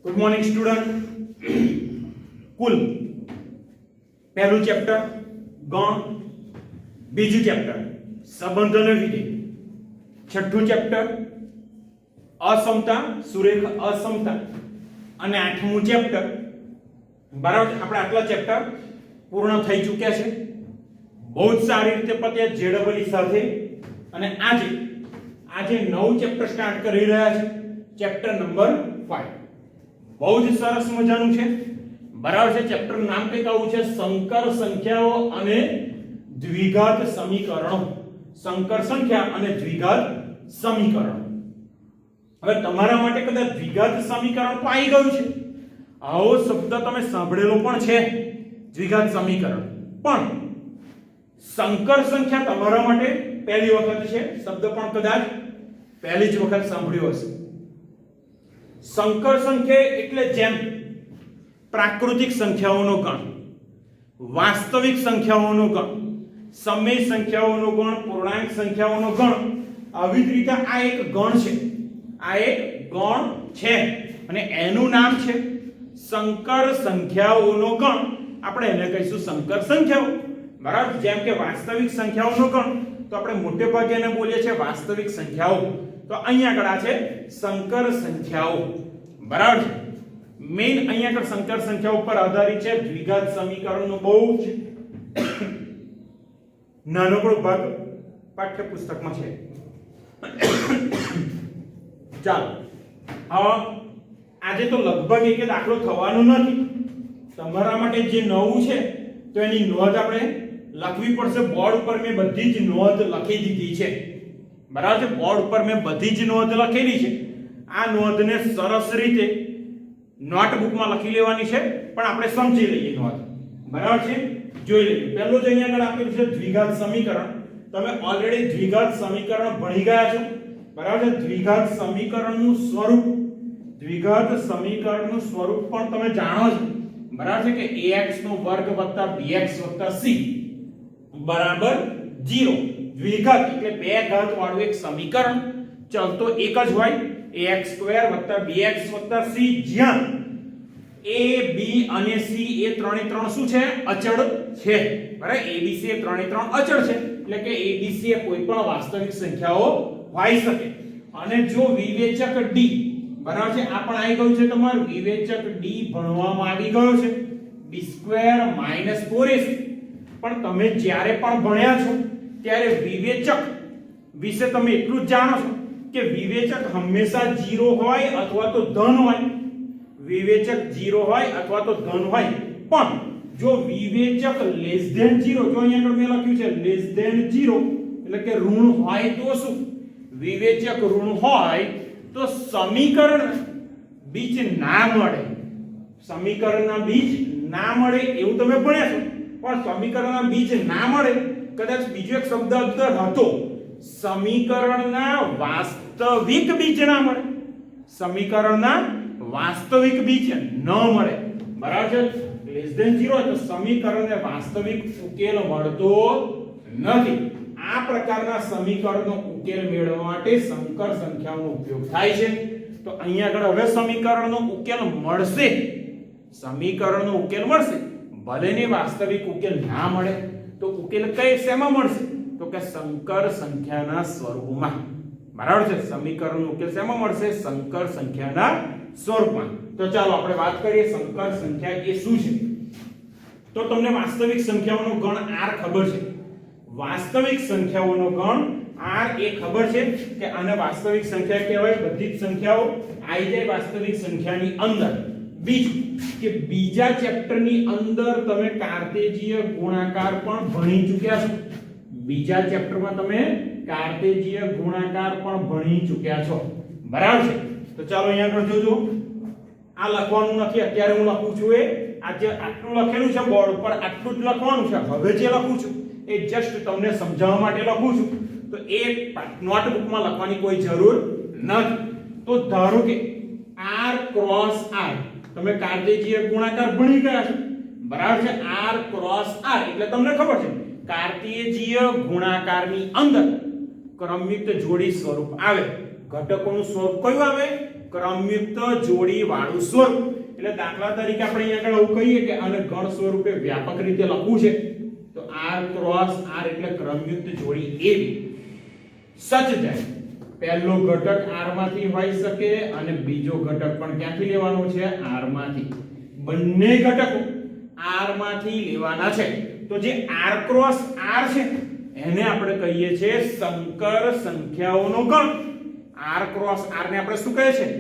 Good morning student. કુલ પહેલું chapter ગણ, બીજું ચેપ્ટર સંબંધ અને વિધેય, છઠ્ઠું ચેપ્ટર અસમતા, સુરેખ અસમતા અને આઠમું ચેપ્ટર. બરાબર, આપણે આટલા ચેપ્ટર પૂર્ણ થઈ ચૂક્યા છે. બહુ જ સારી રીતે પત્યા જેડબલઈ સાથે. અને આજે નવું ચેપ્ટર સ્ટાર્ટ કરી રહ્યા છે, ચેપ્ટર નંબર 5. બહુ જ સરસ મજાનું છે. બરાબર છે. ચેપ્ટર નું નામ કંઈક આવું છે, સંકર સંખ્યાઓ અને દ્વિઘાત સમીકરણો. સંકર સંખ્યા અને દ્વિઘાત સમીકરણો. હવે તમારા માટે કદાચ દ્વિઘાત સમીકરણ તો આવી ગયું છે. આવો શબ્દ તમે સાંભળેલો પણ છે, દ્વિઘાત સમીકરણ. પણ સંકર સંખ્યા તમારા માટે પહેલી વખત છે. શબ્દ પણ કદાચ પહેલી જ વખત સાંભળ્યો હશે. સંકર સંખ્યા એટલે જેમ પ્રાકૃતિક સંખ્યાઓનો ગણ, વાસ્તવિક સંખ્યાઓનો ગણ, સમય સંખ્યાઓનો ગણ, પૂર્ણાંક સંખ્યાઓનો ગણ, આવી જ રીતે આ એક ગણ છે. આ એક ગણ છે અને એનું નામ છે સંકર સંખ્યાઓનો ગણ. આપણે એને કહીશું સંકર સંખ્યાઓ. બરાબર. જેમ કે વાસ્તવિક સંખ્યાઓનો ગણ તો આપણે મોટે ભાગે એને બોલીએ છીએ વાસ્તવિક સંખ્યાઓ. તો અહીંયા આગળ આ છે સંકર સંખ્યાઓ. બરાબર છે. મેઈન અહીંયા આગળ સંકર સંખ્યાઓ પર આધારિત છે. દ્વિઘાત સમીકરણનો બહુ જ નાનકડો ભાગ પાઠ્યપુસ્તકમાં છે. ચાલો, હવે આજે તો લગભગ એક દાખલો થવાનો નથી. તમારા માટે જે નવું છે તો એની નોંધ આપણે લખવી પડશે. બોર્ડ ઉપર મેં બધી જ નોંધ લખી દીધી છે. બરાબર છે. બોર્ડ ઉપર મેં બધી જ નોંધ લખેલી છે. આ નોંધને સરસ રીતે નોટબુકમાં લખી લેવાની છે, પણ આપણે સમજી લઈએ નોંધ. બરાબર છે. જોઈ લઈએ. પહેલું જ અહીંયા આગળ આપેલું છે દ્વિઘાત સમીકરણ. તમે ઓલરેડી દ્વિઘાત સમીકરણ ભણી ગયા છો. બરાબર છે. દ્વિઘાત સમીકરણનું સ્વરૂપ, દ્વિઘાત સમીકરણનું સ્વરૂપ પણ તમે જાણો છો. બરાબર છે કે ax નો વર્ગ વત્તા bx વત્તા c બરાબર 0. દ્વિઘાત એટલે બે ઘાત વાળું એક સમીકરણ. ચાલતો એક જ હોય, ax² વત્તા bx વત્તા c, જ્યાં a b અને c એ ત્રણે ત્રણ શું છે? અચળ છે. બરાબર. abc એ ત્રણે ત્રણ અચળ છે, એટલે કે abc એ કોઈ પણ વાસ્તવિક સંખ્યાઓ હોઈ શકે. અને જો વિવેચક d, બરાબર છે, આ પણ આવી ગયું છે તમારું વિવેચક d ભણવામાં આવી ગયો છે, d² - 4ac. પણ તમે જ્યારે પણ ભણ્યા છો ત્યારે વિવેચક વિશે તમે એટલું જ જાણો છો કે વિવેચક હંમેશા 0 હોય અથવા તો ધન હોય. વિવેચક 0 હોય અથવા તો ધન હોય. પણ જો વિવેચક <0, જો અહીંયા આગળ મેં લખ્યું છે <0 એટલે કે ઋણ હોય તો શું? વિવેચક ઋણ હોય તો સમીકરણ બીજ ના મળે. સમીકરણના બીજ ના મળે એવું તમે ભણ્યા છો. પણ સમીકરણના બીજ ના મળે, કદાચ બીજો એક શબ્દ અંદર હતો, સમીકરણના વાસ્તવિક બીજ ના મળે. સમીકરણના વાસ્તવિક બીજ ન મળે. બરાબર છે. <0 તો સમીકરણને વાસ્તવિક ઉકેલ મળતો નથી. આ પ્રકારના સમીકરણનો ઉકેલ મેળવવા માટે સંકર સંખ્યાઓનો ઉપયોગ થાય છે. તો અહીંયા આગળ હવે સમીકરણનો ઉકેલ મળશે. સમીકરણનો ઉકેલ મળશે, ભલે ને વાસ્તવિક ઉકેલ ના મળે. તો ઉકેલ કઈ શેમાં મળશે? તો કે સંકર સંખ્યાના સ્વરૂપમાં. બરાબર છે. સમીકરણનો ઉકેલ શેમાં મળશે? સંકર સંખ્યાના સ્વરૂપમાં. તો ચાલો આપણે વાત કરીએ સંકર સંખ્યા એ શું છે. તો તમને વાસ્તવિક સંખ્યાઓનો ગણ r ખબર છે. વાસ્તવિક સંખ્યાઓનો ગણ r એ ખબર છે કે આને વાસ્તવિક સંખ્યા કહેવાય. બધી જ સંખ્યાઓ આવી જાય વાસ્તવિક સંખ્યાની અંદર. બીજું કે બીજા ચેપ્ટરની અંદર તમે કાર્તેજીય ગુણાકાર પણ ભણી ચૂક્યા છો. બીજા ચેપ્ટરમાં તમે કાર્તેજીય ગુણાકાર પણ ભણી ચૂક્યા છો. બરાબર છે. તો ચાલો અહીંયા આગળ જોજો. આ લખવાનું નથી, અત્યારે હું લખું છું. આજે આટલું લખેલું છે બોર્ડ ઉપર, આટલું જ લખવાનું છે. હવે જે લખું છું એ જસ્ટ તમને સમજાવવા માટે લખું છું. તો એ નોટબુકમાં લખવાની કોઈ જરૂર નથી. તો ધારો કે r ક્રોસ r, તમે કાર્તેજીય ગુણાકાર ભણી ગયા છો. બરાબર છે. r ક્રોસ r એટલે તમને ખબર છે કાર્તેજીય ગુણાકારની અંદર ક્રમયુક્ત જોડી સ્વરૂપ આવે. ઘટકોનું સ્વરૂપ કયું આવે? ક્રમયુક્ત જોડી વાળું સ્વરૂપ. એટલે દાખલા તરીકે આપણે અહીંયા આગળ એવું કહીએ કે આને ગણ સ્વરૂપે વ્યાપક રીતે લખવું છે તો r ક્રોસ r એટલે ક્રમયુક્ત જોડી AB સચ that પહેલો ઘટક r માંથી હોઈ શકે અને બીજો ઘટક પણ ક્યાંથી લેવાનો છે r માંથી. બંને ઘટકો r માંથી લેવાના છે. તો જે r ક્રોસ r છે એને આપણે કહીએ છીએ સંકર સંખ્યાઓનો ગણ. r ક્રોસ r ને આપણે શું કહીએ છીએ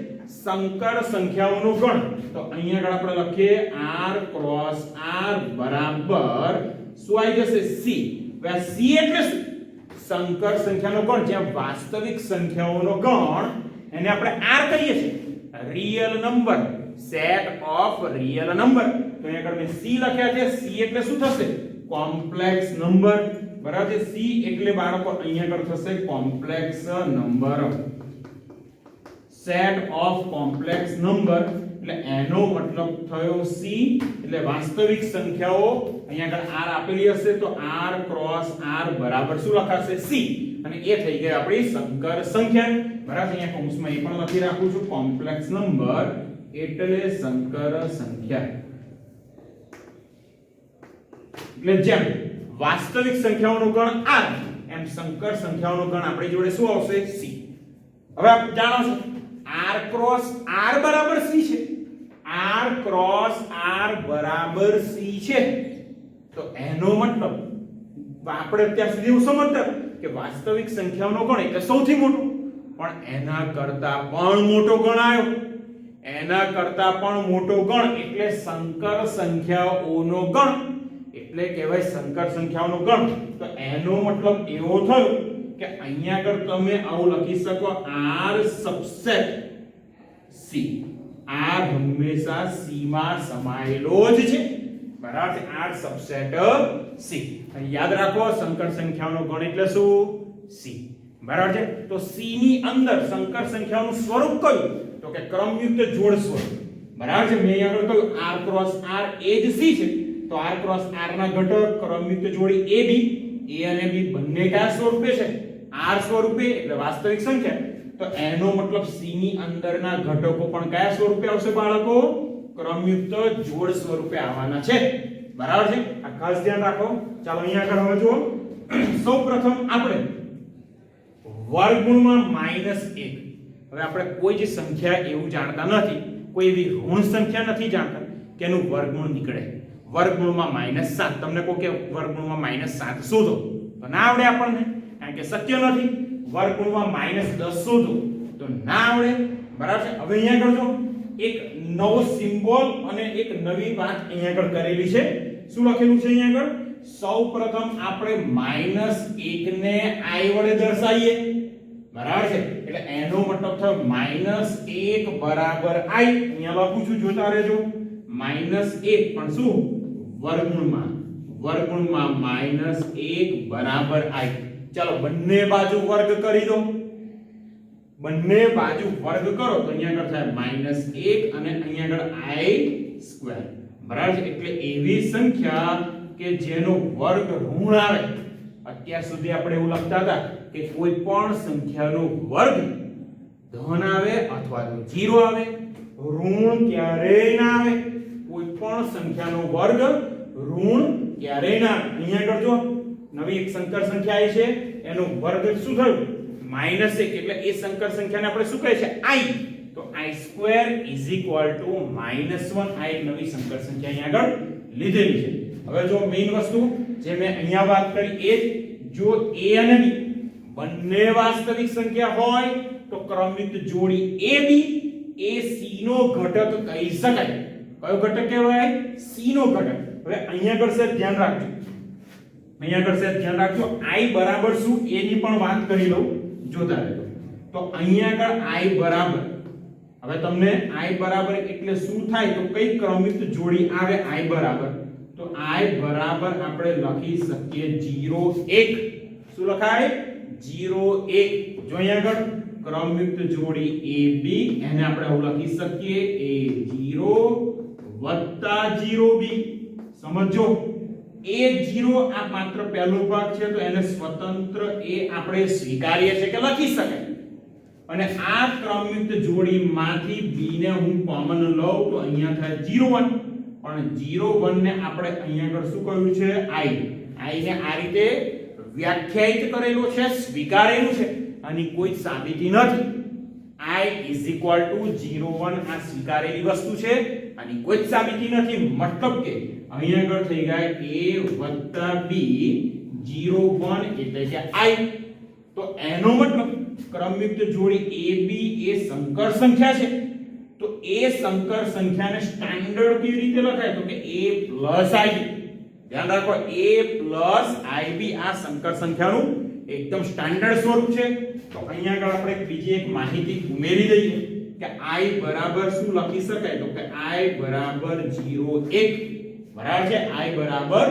સંકર સંખ્યાઓનો ગણ. તો અહીંયા આગળ આપણે લખીએ r ક્રોસ r બરાબર શું આવી જશે c. હવે આ c એટલે શું સંકર સંખ્યાનો ગણ. જ્યાં વાસ્તવિક સંખ્યાઓનો ગણ એને આપણે r કહીએ છીએ. Real number set of real number. તો અહીંયા આગળ મેં c લખ્યા છે. c એટલે શું થશે કોમ્પ્લેક્સ નંબર. બરાબર છે. c એટલે બાળકો અહીંયા આગળ થશે complex number. Set of complex number એટલે એનો મતલબ થયો c એટલે વાસ્તવિક સંખ્યાઓ. અહીંયા આગળ r આપેલી હશે તો r ક્રોસ r બરાબર શું લખાશે c અને એ થઈ ગઈ આપણી સંકર સંખ્યા. બરાબર. અહીંયા કૌંસમાં એ પણ લખી રાખું છું કોમ્પ્લેક્સ નંબર એટલે સંકર સંખ્યા. એટલે જેમ વાસ્તવિક સંખ્યાઓનો ગણ r એમ સંકર સંખ્યાઓનો ગણ આપણી જોડે શું આવશે c. હવે આપ જાણો છો r ક્રોસ r બરાબર c છે. r ક્રોસ r બરાબર c છે તો એનો મતલબ આપણે અત્યાર સુધી એવું સમજતા કે વાસ્તવિક સંખ્યાઓનો ગણ એટલે સૌથી મોટો પણ એના કરતા પણ મોટો ગણ આવ્યો. એના કરતા પણ મોટો ગણ એટલે સંકર સંખ્યાઓનો ગણ એટલે કહેવાય સંકર સંખ્યાઓનો ગણ. તો એનો મતલબ એવો થયો કે અહીંયા આગળ તમે આવું લખી શકો r સબસેટ c. r હંમેશા c માં સમાયેલો જ છે. બરાબર છે. r subset c. યાદ રાખો સંકર સંખ્યાઓનો ગણ એટલે શું c. બરાબર છે. તો c ની અંદર સંકર સંખ્યાઓનું સ્વરૂપ કયું તો કે ક્રમયુક્ત જોડ સ્વરૂપ. બરાબર છે. મેં આગળ કહ્યું r ક્રોસ r એ જ c છે તો r ક્રોસ r ના ઘટક ક્રમયુક્ત જોડી ab a અને b બંને કયા સ્વરૂપે છે r સ્વરૂપે એટલે વાસ્તવિક સંખ્યા. તો એનો મતલબ c ની અંદરના ઘટકો પણ કયા સ્વરૂપે આવશે બાળકો ક્રમયુક્ત જોડ સ્વરૂપે આવવાના છે. બરાબર છે. આ ખાસ ધ્યાન રાખો. ચાલો અહીંયા આગળ હવે જુઓ. સૌપ્રથમ આપણે વર્ગમૂળમાં -1. હવે આપણે કોઈ જ સંખ્યા એવું જાણતા નથી, કોઈ એવી ઋણ સંખ્યા નથી જાણતા કે એનું વર્ગમૂળ નીકળે. વર્ગમૂળમાં -7 તમને કહો કે વર્ગમૂળમાં -7 શોધો તો ના આવડે આપણને કારણ કે શક્ય નથી. વર્ગમૂળમાં -10 શોધો તો ના આવડે. બરાબર છે. હવે અહીંયા આગળ જો એક નવો સિમ્બોલ અને એક નવી વાત અહીંયા આગળ કરેલી છે. શું લખેલું છે અહીંયા આગળ સૌપ્રથમ આપણે -1 ને i વડે દર્શાવીએ. બરાબર છે. એટલે એનો મતલબ થયો -1 બરાબર i. અહીંયા લખું છું જોતા રહેજો. -1 પણ શું વર્ગમૂળમાં -1 બરાબર i. ચાલો બંને બાજુ વર્ગ કરી દો. બંને બાજુ વર્ગ કરો તો અહીંયા આગળ થાય -1 અને અહીંયા આગળ i². બરાબર છે. એટલે એવી સંખ્યા કે જેનો વર્ગ ઋણ આવે. અત્યાર સુધી આપણે એવું લખતા હતા કે કોઈ પણ સંખ્યાનો વર્ગ ધન આવે અથવા તો 0 આવે, ઋણ ક્યારેય ના આવે. કોઈ પણ સંખ્યાનો વર્ગ ઋણ ક્યારેય ના આવે. અહીંયા આગળ જો નવી એક સંકર સંખ્યા આવી છે એનો વર્ગ શું થયું -1 એટલે એ સંકર સંખ્યાને આપણે શું કહે છે i. તો i² = -1. આ એક નવી સંકર સંખ્યા અહીંયા આગળ લીધેલી છે. હવે જો મેઈન વસ્તુ જે મેં અહીંયા વાત કરી એ જો a અને b બંને વાસ્તવિક સંખ્યા હોય તો ક્રમયુક્ત જોડી ab એ c નો ઘટક કહી શકાય. કયો ઘટક કહેવાય c નો ઘટક. હવે અહીંયા આગળ છે ધ્યાન રાખજો. અહીંયા આગળ છે ધ્યાન રાખજો i બરાબર શું એની પણ વાત કરી લઉં જોતા રહેજો. તો અહીંયા આગળ i બરાબર હવે તમને i બરાબર એટલે શું થાય તો કઈ ક્રમયુક્ત જોડી આવે i બરાબર તો i બરાબર આપણે લખી શકીએ 0 1. શું લખાય 0 1. જો અહીંયા આગળ ક્રમયુક્ત જોડી ab એને આપણે આવું લખી શકીએ a0 + 0b. સમજો a0 આ માત્ર પહેલો ભાગ છે તો એને સ્વતંત્ર એ આપણે સ્વીકારીએ છે કે લખી શકાય. અને આ ક્રમયુક્ત જોડીમાંથી b ને હું કોમન લઉં તો અહીંયા થાય 0 1, પણ 0 1 ને આપણે અહીંયા આગળ શું કહ્યું છે i ને આ રીતે વ્યાખ્યાયિત કરેલો છે, સ્વીકારેલું છે, આની કોઈ સાબિતી નથી. i = 0 1 આ સ્વીકારેલી વસ્તુ છે, આની કોઈ જ સાબિતી નથી. મતલબ કે અહીંયા આગળ થઈ ગયા a + b 0 1 એટલે કે i. તો એનો મતલબ ક્રમયુક્ત જોડી ab એ સંકર સંખ્યા છે. તો એ સંકર સંખ્યાને સ્ટાન્ડર્ડ કેવી રીતે લખાય? તો કે a + ib. ધ્યાન રાખો, a + ib આ સંકર સંખ્યાનું એકદમ સ્ટાન્ડર્ડ સ્વરૂપ છે. તો અહીંયા આગળ આપણે બીજી એક માહિતી ઉમેરી દઈએ કે i બરાબર શું લખી શકાય? તો કે i બરાબર 0 1 બરાબર છે. i બરાબર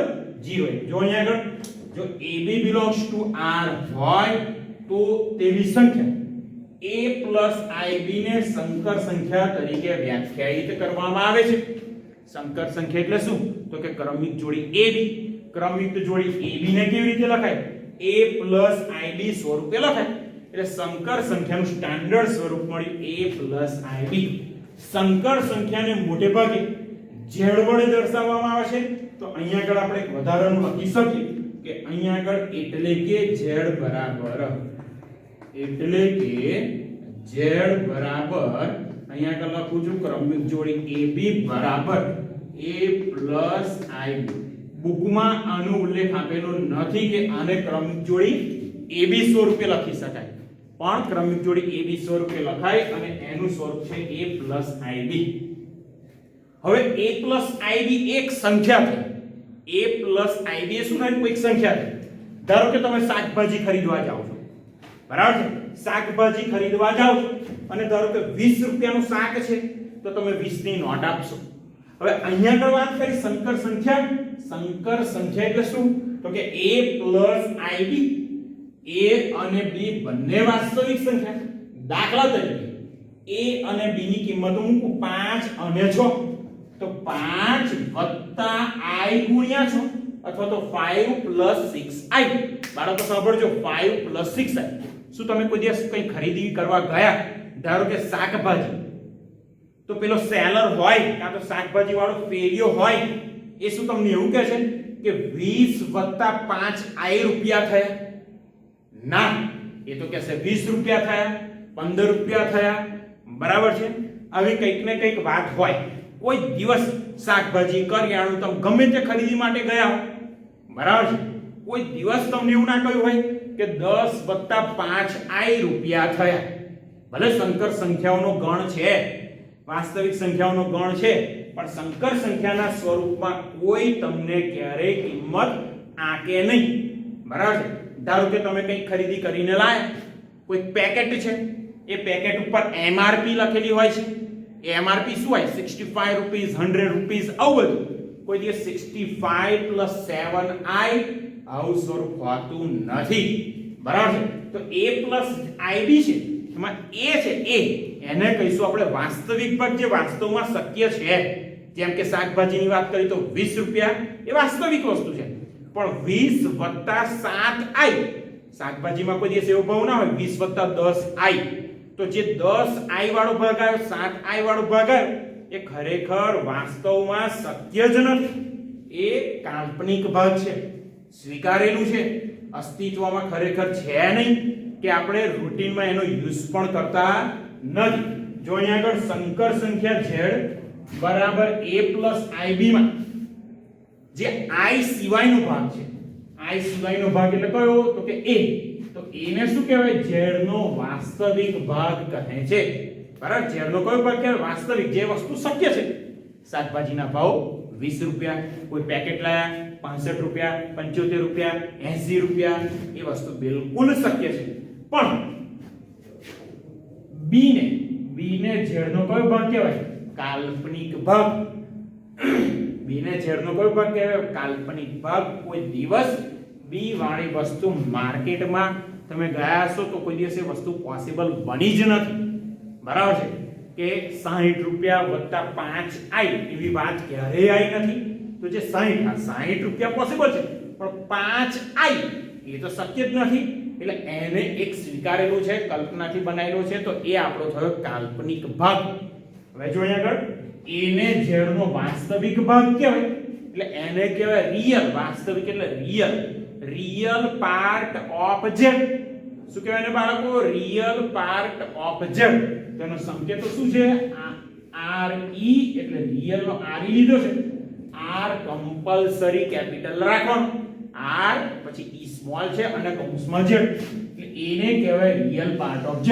0 1. જો અહીંયા આગળ જો ab belongs to r હોય તો તેવી સંખ્યા a + ib ને સંકર સંખ્યા તરીકે વ્યાખ્યાયિત કરવામાં આવે છે. સંકર સંખ્યા એટલે શું? તો કે ક્રમિક જોડી ab. ક્રમયુક્ત જોડી ab ને કેવી રીતે લખાય? a + ib સ્વરૂપે લખાય. એટલે સંકર સંખ્યાનું સ્ટાન્ડર્ડ સ્વરૂપ મળ્યું a + ib. સંકર સંખ્યાને મોટે ભાગે z વડે દર્શાવવામાં આવે છે. તો અહીંયા આગળ આપણે એક વધારાનું લખી શકીએ કે અહીંયા આગળ એટલે કે z બરાબર અહીંયા આગળ લખું છું ક્રમિક જોડી ab બરાબર a + ib. બુકમાં આનો ઉલ્લેખ આપેલો નથી કે આને ક્રમિક જોડી ab સ્વરૂપે લખી શકાય, પણ ક્રમિક જોડી ab સ્વરૂપે લખાય અને એનું સ્વરૂપ છે a + ib. હવે a + ib એક સંખ્યા છે. a + ib એ શું થાય? કોઈ સંખ્યા છે. ધારો કે તમે શાકભાજી ખરીદવા જાઓ છો, બરાબર છે? શાકભાજી ખરીદવા જાઓ છો અને ધારો કે 20 રૂપિયાનું શાક છે તો તમે 20 ની નોટ આપશો. હવે અહીંયા આગળ વાત કરી સંકર સંખ્યા. સંકર સંખ્યા એટલે શું? તો કે a + ib, a અને b બંને વાસ્તવિક સંખ્યા. દાખલા તરીકે a અને b ની કિંમતો મૂકું 5 અને 6, તો 5 + i ગુણ્યા 6 અથવા તો 5 + 6i. બાળકો સાંભળજો, 5 + 6i. શું તમે કોઈ દિવસ કંઈ ખરીદી કરવા ગયા, ધારો કે શાકભાજી, તો પેલો સેલર હોય કાં તો શાકભાજી વાળો ફેરિયો હોય, એ શું તમને એવું કહે છે કે 20 + 5i રૂપિયા થયા? ના, એ તો કહેશે 20 રૂપિયા થયા, 15 રૂપિયા થયા, બરાબર છે? આવી કંઈક ને કંઈક વાત હોય. કોઈ દિવસ શાકભાજી, કરિયાણું તમે ગમે તે ખરીદી માટે ગયા હો, બરાબર છે? કોઈ દિવસ તમને એવું ના કહ્યું હોય કે 10 + 5i રૂપિયા થયા. ભલે સંકર સંખ્યાઓનો ગણ છે, વાસ્તવિક સંખ્યાઓનો ગણ છે, પણ સંકર સંખ્યાના સ્વરૂપમાં કોઈ તમને ક્યારેય કિંમત આંકે નહીં, બરાબર છે? ધારો કે તમે કંઈક ખરીદી કરીને લાયા, કોઈ પેકેટ છે, એ પેકેટ ઉપર MRP લખેલી હોય છે. એ MRP શું હોય? 65 રૂપીસ, 100 રૂપીસ, આવું બધું. કોઈ દિવસ 65 + 7i આવું સ્વરૂપ હોતું નથી, બરાબર છે? તો a + ib છે, એમાં a છે, એને કહીશું આપણે વાસ્તવિક ભાગ, જે વાસ્તવમાં શક્ય છે. જેમ કે શાકભાજીની વાત કરી તો 20 રૂપિયા એ વાસ્તવિક વસ્તુ છે, પણ 20 + 7i, શાકભાજીમાં કોઈ દિવસ એવો ભાવ ના હોય 20 + 10i. તો જે 10i વાળો ભાગ આવ્યો, 7i વાળો ભાગ આવ્યો, એ ખરેખર વાસ્તવમાં શક્ય જ નથી. એ કાલ્પનિક ભાગ છે, સ્વીકારેલું છે, અસ્તિત્વમાં ખરેખર છે નહીં, કે આપણે રૂટીનમાં એનો યુઝ પણ કરતા નથી. જો અહીંયા આગળ સંકર સંખ્યા z બરાબર a + ib માં જે i સિવાયનો ભાગ છે, i સિવાયનો ભાગ એટલે કયો? તો કે a. તો a ને શું કહેવાય? z નો વાસ્તવિક ભાગ કહે છે, બરાબર? z નો કયો ભાગ કહેવાય? વાસ્તવિક, જે વસ્તુ શક્ય છે. શાકભાજીના ભાવ 20 રૂપિયા, કોઈ પેકેટ લાયા 65 રૂપિયા, 75 રૂપિયા, 80 રૂપિયા, એ વસ્તુ બિલકુલ શક્ય છે. પણ b ને z નો કયો ભાગ કહેવાય? કાલ્પનિક ભાગ. b ને z નો કયો ભાગ કહેવાય? કાલ્પનિક ભાગ. કોઈ દિવસ b વાળી વસ્તુ માર્કેટમાં તમે ગયા હશો તો કોઈ દિવસ એ વસ્તુ પોસિબલ બની જ નથી, બરાબર છે? કે 60 રૂપિયા + 5i એવી વાત ક્યારેય આવી નથી. તો જે 60 રૂપિયા પોસિબલ છે, પણ 5i એ તો શક્ય જ નથી. એટલે એને એક સ્વીકારેલું છે, કલ્પનાથી બનાવેલો છે, તો એ આપણો થયો કાલ્પનિક ભાગ. હવે જો અહીંયા આગળ એને z નો વાસ્તવિક ભાગ કહેવાય, એટલે એને કહેવાય રિયલ. વાસ્તવિક એટલે રિયલ પાર્ટ ઓફ z. શું કહેવાય ને બાળકો? Real part of z. તેનો સંકેત શું છે? re, એટલે રિયલ નો re લીધો છે. r કમ્પલસરી કેપિટલ રાખવાનો, r પછી e સ્મોલ છે અને કૌંસમાં z, એટલે એને કહેવાય રિયલ પાર્ટ ઓફ z.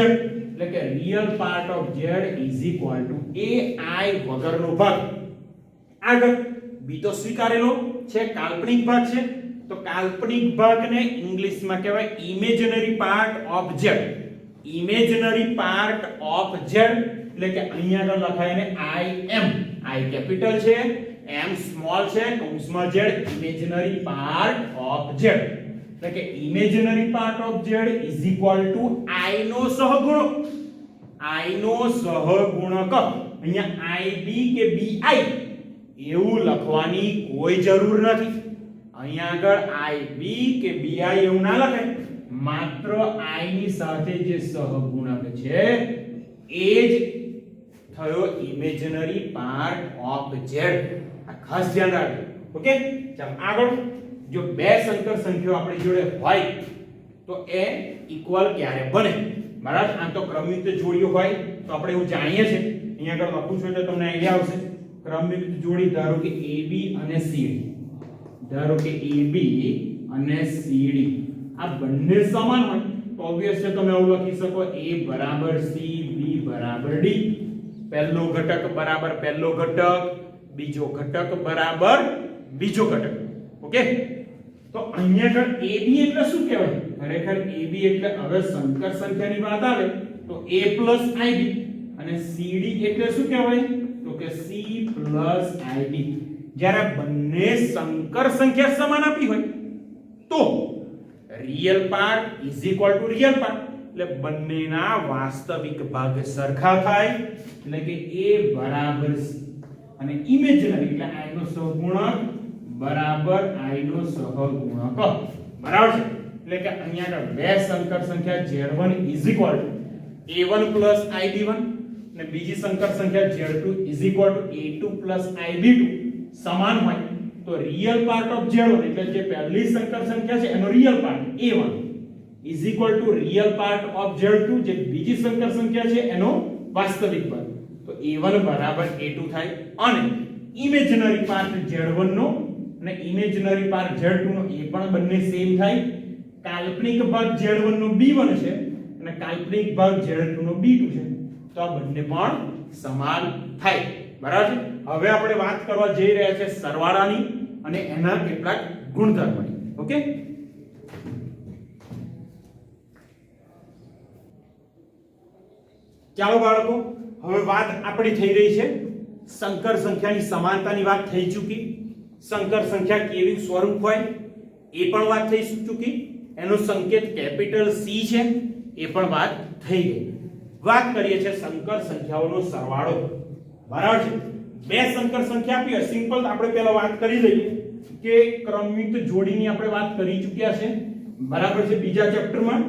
એટલે કે real part of z is equal to ai વગરનો ભાગ. આગળ બીજો સ્વીકારેલો છે કાલ્પનિક ભાગ છે, તો કાલ્પનિક ભાગને ઇંગ્લિશમાં કહેવાય imaginary part of z. Imaginary part of z એટલે કે અહીંયા આગળ લખાય ને im. i કેપિટલ છે, m સ્મોલ છે, કૌંસમાં z, imaginary part of z. એટલે કે imaginary part of z is equal to i નો સહગુણક. i નો સહગુણક. અહીંયા ib કે bi એવું લખવાની કોઈ જરૂર નથી. અહીંયા આગળ ib કે bi એવું ના લખાય. માત્ર i ની સાથે જે સહગુણક છે એ જ થયો ઇમેજનરી પાર્ટ ઓફ z. આ ખાસ ધ્યાન રાખજો. ઓકે, ચાલો આગળ. જો બે સંકર સંખ્યાઓ આપણી જોડે હોય તો એ ઇક્વલ ક્યારે બને? બરાબર, આમ તો ક્રમયુક્ત જોડીઓ હોય તો આપણે એવું જાણીએ છીએ. અહીંયા આગળ લખું છું એટલે તમને આઈડિયા આવશે. ક્રમયુક્ત જોડી ધારો કે AB અને CD. ધારો કે AB અને CD આ બંને સમાન હોય તો ઓબ્વિયસલી તમે એવું લખી શકો A બરાબર C, B બરાબર D. પહેલો ઘટક બરાબર પહેલો ઘટક, બીજો ઘટક બરાબર બીજો ઘટક. ઓકે, તો અહીંયા આગળ AB એટલે શું કહેવાય? ખરેખર AB એટલે હવે સંકર સંખ્યાની વાત આવે તો A + IB, અને CD એટલે શું કહેવાય? તો કે C + IB. જ્યારે બંને સંકર સંખ્યા સમાન આપી હોય તો real part is equal to real part, એટલે બંનેના વાસ્તવિક ભાગ સરખા થાય. એટલે કે A બરાબર C અને ઇમેજનરી એટલે i નો સહગુણક બરાબર i નો સહગુણક. બરાબર છે? એટલે કે અહીંયા આગળ બે સંકર સંખ્યા Z1 is equal to A1 + IB1 અને બીજી સંકર સંખ્યા Z2 is equal to A2 + IB2 સમાન હોય તો રિયલ પાર્ટ ઓફ Z1 એટલે જે પહેલી સંકર સંખ્યા છે એનો real part A1 is equal to real part of Z2 જે બીજી સંકર સંખ્યા છે એનો વાસ્તવિક ભાગ, તો A1 બરાબર A2 થાય. અને ઇમેજનરી પાર્ટ Z1 નો અને ઇમેજનરી પાર્ટ Z2 નો એ પણ બંને સેમ થાય. કાલ્પનિક ભાગ Z1 નો B1 છે અને કાલ્પનિક ભાગ Z2 નો B2 છે, તો આ બંને પણ સમાન થાય. બરાબર છે? હવે આપણે વાત કરવા જઈ રહ્યા છે સરવાળાની અને એના કેટલાક ગુણધર્મોની. ઓકે, ચાલો બાળકો, હવે વાત આપણી થઈ રહી છે સંકર સંખ્યાની સમાનતાની વાત થઈ ચૂકી. સંકર સંખ્યા કેવી સ્વરૂપ હોય એ પણ વાત થઈ ચૂકી. એનો સંકેત કેપિટલ C છે એ પણ વાત થઈ ગઈ. વાત કરીએ છીએ સંકર સંખ્યાઓનો સરવાળો. બરાબર છે? બે સંકર સંખ્યા આપી હોય સિમ્પલ આપણે પહેલા વાત કરી લઈએ કે ક્રમયુક્ત જોડીની આપણે વાત કરી ચૂક્યા છે. બરાબર છે? બીજા ચેપ્ટરમાં.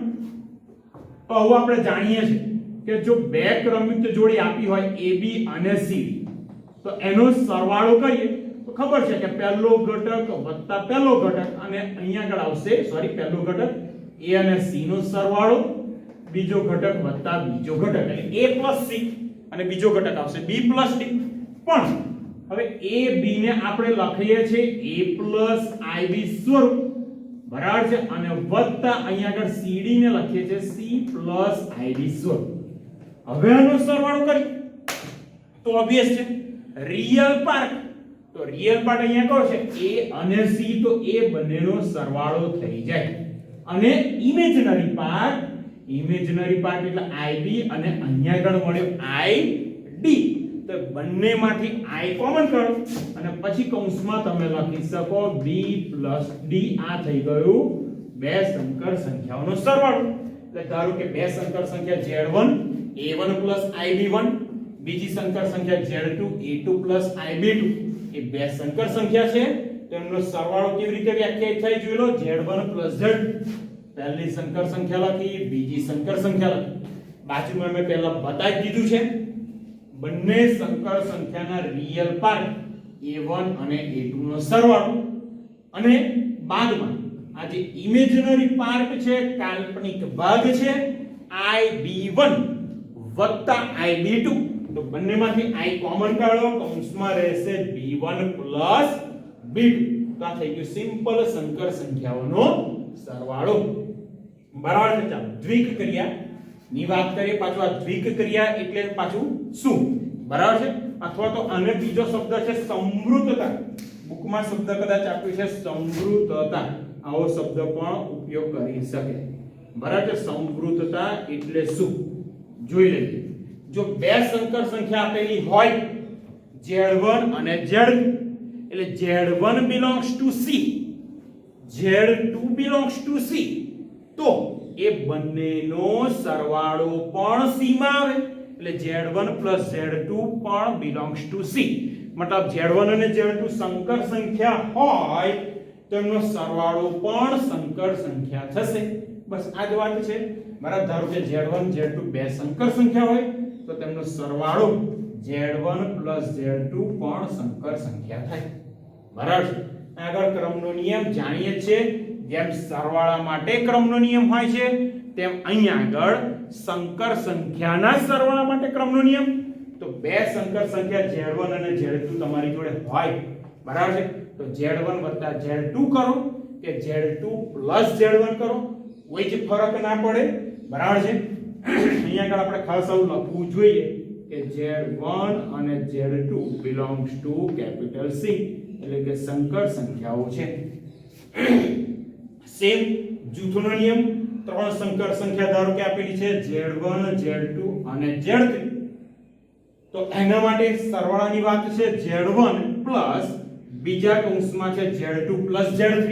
તો હવે આપણે જાણીએ છીએ કે જો બે ક્રમયુક્ત જોડી આપી હોય AB અને C તો એનો સરવાળો કરીએ તો ખબર છે કે પહેલો ઘટક વત્તા પહેલો ઘટક અને અહીંયા આગળ આવશે પહેલો ઘટક A અને C નો સરવાળો, બીજો ઘટક વત્તા બીજો ઘટક એટલે A + C અને બીજો ઘટક આવશે B + D. પણ હવે A B ને આપણે લખીએ છીએ A + IB સ્વરૂપ. બરાબર છે? અને વત્તા અહીંયા આગળ CD ને લખીએ છીએ C + IB સ્વરૂપ. હવે આનો સરવાળો કરી તો ઓબવિયસ છે રિયલ પાર્ટ. તો રિયલ પાર્ટ અહીંયા કયો છે? A અને C, તો એ બંનેનો સરવાળો થઈ જાય. અને ઇમેજનરી પાર્ટ એટલે IB અને અહીંયા આગળ મળ્યો ID. તો બંનેમાંથી I કોમન કરો અને પછી કૌંસમાં તમે લખી શકો B + D. આ થઈ ગયું બે સંકર સંખ્યાઓનો સરવાળો. એટલે ધારો કે બે સંકર સંખ્યા Z1 A1 + IB1, બીજી સંકર સંખ્યા Z2 A2 + IB2 એ બે સંકર સંખ્યા છે. તો એમનો સરવાળો કેવી રીતે વ્યાખ્યાયિત થાય જોઈ લો. Z1 + Z2 પહેલી સંકર સંખ્યા લખી, બીજી સંકર સંખ્યા લખી. બાજુમાં મેં પહેલા બતાવી દીધું છે બંને સંકર સંખ્યાના રિયલ પાર્ટ a1 અને a2 નો સરવાળો અને બાદમાં આ જે ઇમેજનરી પાર્ટ છે કાલ્પનિક ભાગ છે ib1 વત્તા ib2. તો બંનેમાંથી i કોમન કાઢો, કૌંસમાં રહેશે b1 પ્લસ b2. તો આ થઈ ગયું સિમ્પલ સંકર સંખ્યાઓનો સરવાળો. બરાબર છે. ચાલો દ્વિક ક્રિયા ની વાત કરીએ. પાછું આ દ્વિક ક્રિયા એટલે પાછું શું? બરાબર છે. અથવા તો આને બીજો શબ્દ છે સમૃદ્ધતા. બુકમાં શબ્દ કદાચ આપ્યું છે સમૃદ્ધતા. આવો શબ્દ પણ ઉપયોગ કરી શકે. બરાબર છે. સમૃદ્ધતા એટલે શું જોઈ લઈએ. જો બે સંકર સંખ્યા આપેલી હોય z1 અને z2 એટલે z1 belongs to c, z2 belongs to c, તો એ બંનેનો સરવાળો પણ c માં આવે. એટલે z1 z2 પણ belongs to c. મતલબ z1 અને z2 સંકર સંખ્યા હોય તો એમનો સરવાળો પણ સંકર સંખ્યા થશે. બસ આ જ વાત છે. બરાબર. ધારો કે z1 z2 બે સંકર સંખ્યા હોય તો તેમનો સરવાળો z1 z2 પણ સંકર સંખ્યા થાય. બરાબર. આગળ ક્રમનો નિયમ જાણીએ છીએ. જેમ સરવાળા માટે ક્રમનો નિયમ હોય છે તેમ અહીં આગળ સંકર સંખ્યાના સરવાળા માટે ક્રમનો નિયમ. તો બે સંકર સંખ્યા z1 અને z2 તમારી જોડે હોય. બરાબર છે. તો z1 + z2 કરો કે z2 + z1 કરો, કોઈ જ ફરક ના પડે. બરાબર છે. અહીંયા આગળ આપણે ખાસ આવું લખવું જોઈએ કે z1 અને z2 belongs to capital C, એટલે કે સંકર સંખ્યાઓ છે. સેમ જૂથનો નિયમ. ત્રણ સંકર સંખ્યા ધારો કે આપેલી છે z1 z2 અને z3. તો એના માટે સરવાળાની વાત છે z1 પ્લસ બીજા કૌંસમાં છે z2 પ્લસ z3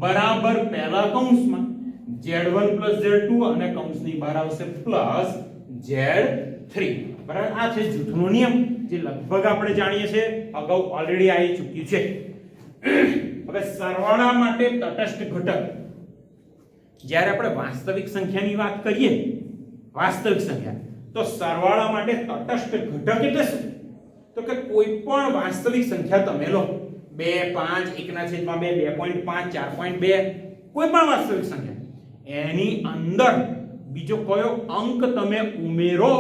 બરાબર પહેલા કૌંસમાં z1 પ્લસ z2 અને કૌંસની બહાર આવશે પ્લસ z3. બરાબર. આ છે જૂથનો નિયમ જે લગભગ આપણે જાણીએ છીએ, અગાઉ ઓલરેડી આવી ચૂક્યું છે. હવે સરવાળા માટે તટસ્થ ઘટક. જ્યારે આપણે વાસ્તવિક સંખ્યાની વાત કરીએ, વાસ્તવિક સંખ્યા, તો સરવાળા માટે તટસ્થ ઘટક એટલે શું? તો કે કોઈ પણ વાસ્તવિક સંખ્યા તમે લો 2 5 1/2 2.5 4.2 કોઈ પણ વાસ્તવિક સંખ્યા, એની અંદર બીજો કયો અંક તમે ઉમેરો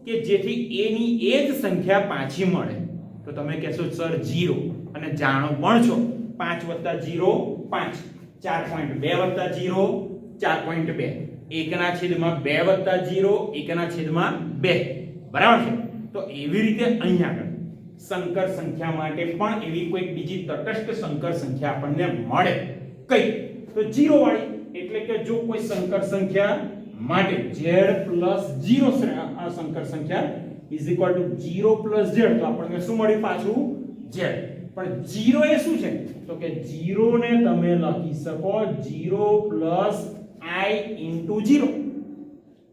કે જેથી એની એ જ સંખ્યા પાછી મળે. તો તમે કહેશો સર 0, અને જાણો પણ છો 5 + 0 5, 4.2 + 0 4.2, 1/2 + 0 1/2. બરાબર છે. તો એવી રીતે અહીંયા આગળ સંકર સંખ્યા માટે પણ એવી કોઈ બીજી તટસ્થ સંકર સંખ્યા આપણને મળે. કઈ? તો 0 વાળી. એટલે કે જો કોઈ સંકર સંખ્યા માટે z + 0 આ સંકર સંખ્યા = 0 + z, તો આપણને શું મળ્યું? પાછું z. પણ 0 એ શું છે? તો કે 0 ને તમે લખી શકો 0 + i * 0.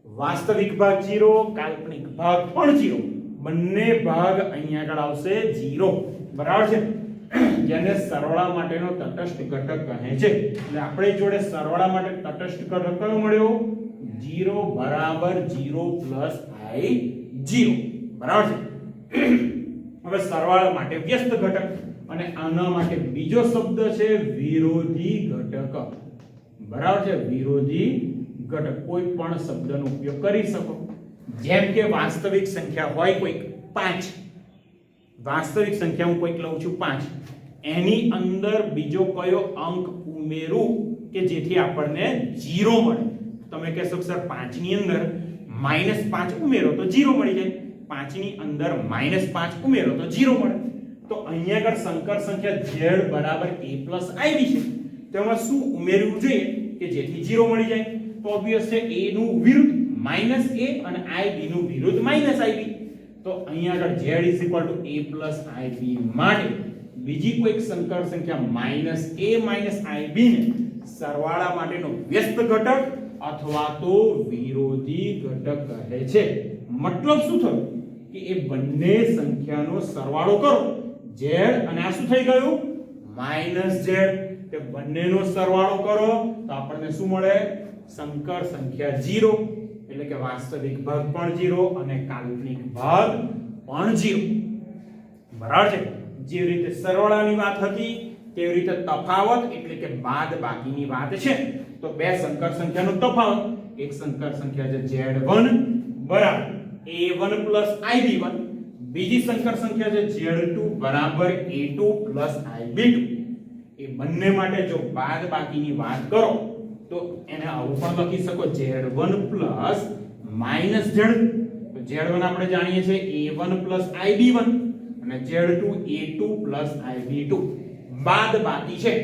વાસ્તવિક ભાગ 0, કાલ્પનિક ભાગ પણ 0. બંને ભાગ અહીંયા આગળ આવશે 0. બરાબર છે. જેને સરવાળા માટેનો તટસ્થ ઘટક કહે છે. એટલે આપણે જોડે સરવાળા માટે તટસ્થ ઘટક કયો મળ્યો? 0 = 0 + i 0. બરાબર છે. હવે સરવાળા માટે વ્યસ્ત ઘટક, અને આના માટે બીજો શબ્દ છે વિરોધી ઘટક. બરાબર છે. વિરોધી ઘટક કોઈ પણ શબ્દનો ઉપયોગ કરી શકો. જેમ કે વાસ્તવિક સંખ્યા હોય કોઈક 5, વાસ્તવિક સંખ્યા હું કોઈક લઉં છું 5, એની અંદર બીજો કયો અંક ઉમેરું કે જેથી આપણને 0 મળે. તમે કહેશો સર 5 ની અંદર -5 ઉમેરો તો 0 મળી જાય, 5 ની અંદર -5 ઉમેરો તો 0 મળે. તો અહીંયા આગળ સંકર સંખ્યા z = a + ib છે. તેમાં શું ઉમેરવું જોઈએ કે જેથી 0 મળી જાય? તો ઓબ્વિયસ છે a નું વિરુદ્ધ -a અને ib નું વિરુદ્ધ -ib. તો અહીંયા આગળ z = a + ib માટે બીજી કોઈક સંકર સંખ્યા -a - ib ને સરવાળા માટેનો વ્યસ્ત ઘટક અથવા તો વિરોધી ઘટક કહે છે. મતલબ શું થયું કે એ બંને સંખ્યાનો સરવાળો કરો z, અને આ શું થઈ ગયું? -z. તે બંનેનો સરવાળો કરો તો આપણને શું મળે? સંકર સંખ્યા 0, એટલે કે વાસ્તવિક ભાગ પણ 0 અને કાલ્પનિક ભાગ પણ 0. બરાબર છે? જે રીતે સરવાળાની વાત હતી તેવી રીતે તફાવત એટલે કે બાદ બાકીની વાત છે. તો બે સંકર સંખ્યાનો તફાવત, એક સંકર સંખ્યા છે Z1 બરાબર A1 IB1, બીજી સંકર સંખ્યા છે Z2 બરાબર A2 IB2. એ બંને માટે જો બાદ બાકીની વાત કરો તો એને આવું પણ લખી શકો Z1 Z. તો Z1 આપણે જાણીએ છીએ A1 IB1 અને Z2 A2 IB2. બાદ બાકી છે.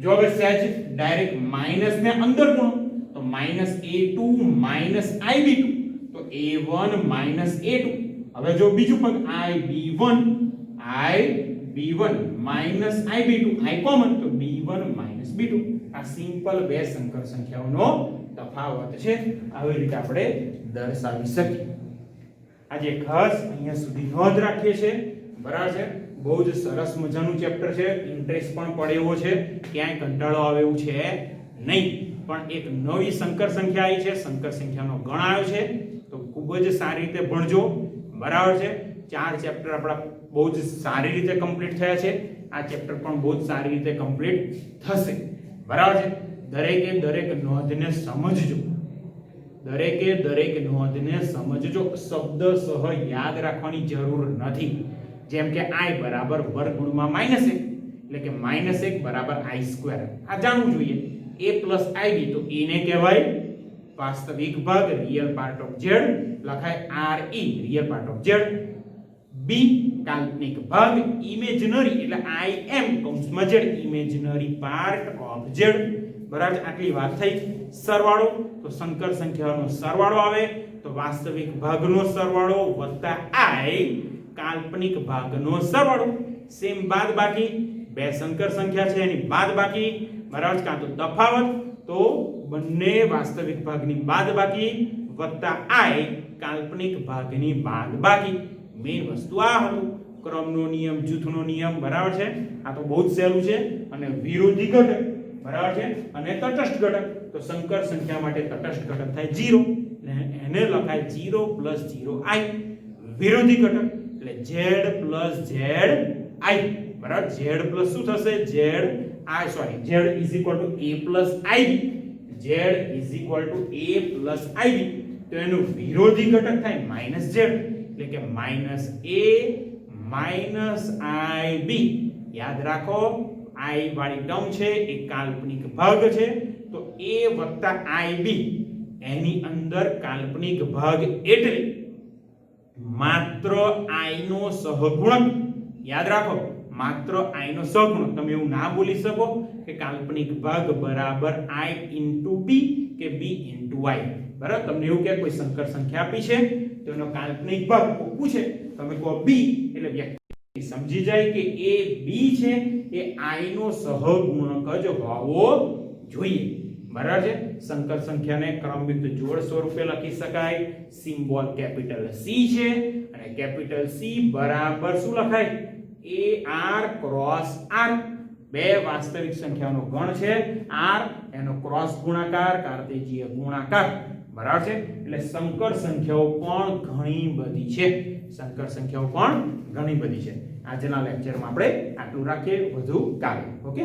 જો હવે સહેજ ડાયરેક્ટ માઈનસ ને અંદર ગુણો તો -A2 IB2 તો A1 A2. હવે જો બીજું પદ IB1 IB2 I કોમન તો B1 B2. આ સિમ્પલ બે સંકર સંખ્યાઓનો તફાવત છે. આવી રીતે આપણે દર્શાવી શકીએ. આજે ખાસ અહીંયા સુધી નોંધ રાખીએ છે. બરાબર છે? બહુ જ સરસ મજાનું ચેપ્ટર છે. ઇન્ટરેસ્ટ પણ પડે એવો છે. ક્યાંય કંટાળો આવે એવું છે નહીં. પણ એક નવી સંકર સંખ્યા આવી છે, સંકર સંખ્યાનો ગણ આવ્યો છે. તો ખૂબ જ સારી રીતે ભણજો. બરાબર છે? 4 ચેપ્ટર આપણા બહુ જ સારી રીતે કમ્પ્લીટ થયા છે. આ ચેપ્ટર પણ બહુ જ સારી રીતે કમ્પ્લીટ થશે. બરાબર છે? દરેકે દરેક નોંધને સમજજો. દરેકે દરેક નોંધને સમજજો. શબ્દ સહ યાદ રાખવાની જરૂર નથી. જેમ કે I બરાબર વર્ગમૂળમાં -1 એટલે કે -1 બરાબર I². આ જાણવું જોઈએ. A IB તો A ને કહેવાય વાસ્તવિક ભાગ રિયલ પાર્ટ ઓફ Z, લખાય RE real part of Z. B કાલ્પનિક ભાગ ઇમેજનરી એટલે IM કૌંસમાં Z imaginary part of Z. બરાબર? આટલી વાત થઈ. સરવાળો તો સંકર સંખ્યાનો સરવાળો આવે તો વાસ્તવિક ભાગનો સરવાળો વત્તા I કાલ્પનિક ભાગનો સરવાળો. સેમ બાદ બાકી બે સંકર સંખ્યા છે એની બાદ બાકી. બરાબર? કાં તો તફાવત તો બંને વાસ્તવિક ભાગની બાદ બાકી વત્તા I કાલ્પનિક ભાગની બાદ બાકી. મેઇન વસ્તુ આ હતું. ક્રમનો નિયમ, જૂથનો નિયમ. બરાબર છે? આ તો બહુ જ સહેલું છે. અને વિરોધી ઘટક. બરાબર છે? અને તટસ્થ ઘટક. તો સંકર સંખ્યા માટે તટસ્થ ઘટક થાય 0. એને લખાય 0 + 0I. વિરોધી ઘટક એટલે Z + ZI. બરાબર? Z પ્લસ શું થશે? Z A + IB. Z A + IB. તો એનું વિરોધી ઘટક થાય -Z એટલે કે -A - IB. યાદ રાખો I વાળી ટર્મ છે એ કાલ્પનિક ભાગ છે. તો A + IB એની અંદર કાલ્પનિક ભાગ એટલે માત્ર I નો સહગુણક. યાદ રાખો માત્ર I નો સહગુણક. તમે એવું ના બોલી શકો કે કાલ્પનિક ભાગ બરાબર I * B કે B * I. બરાબર? તમને એવું કે કોઈ સંકર સંખ્યા આપી છે તો એનો કાલ્પનિક ભાગ પૂછે, તમે કહો B એટલે વ્યક્તિ સમજી જાય કે એ B છે એ I નો સહગુણક જ હોવો જોઈએ. બરાબર છે? સંકર સંખ્યાને ક્રમયુક્ત જોડ સ્વરૂપે લખી શકાય. સિમ્બોલ કેપિટલ C છે અને કેપિટલ C બરાબર શું લખાય? AR × R. બે વાસ્તવિક સંખ્યાનો ગણ છે R, એનો ક્રોસ ગુણાકાર કાર્તેજીય ગુણાકાર. બરાબર છે? એટલે સંકર સંખ્યાઓ પણ ઘણી બધી છે. સંકર સંખ્યાઓ પણ ઘણી બધી છે. આજના લેક્ચરમાં આપણે આટલું રાખીએ. વધુ કાલે. ઓકે.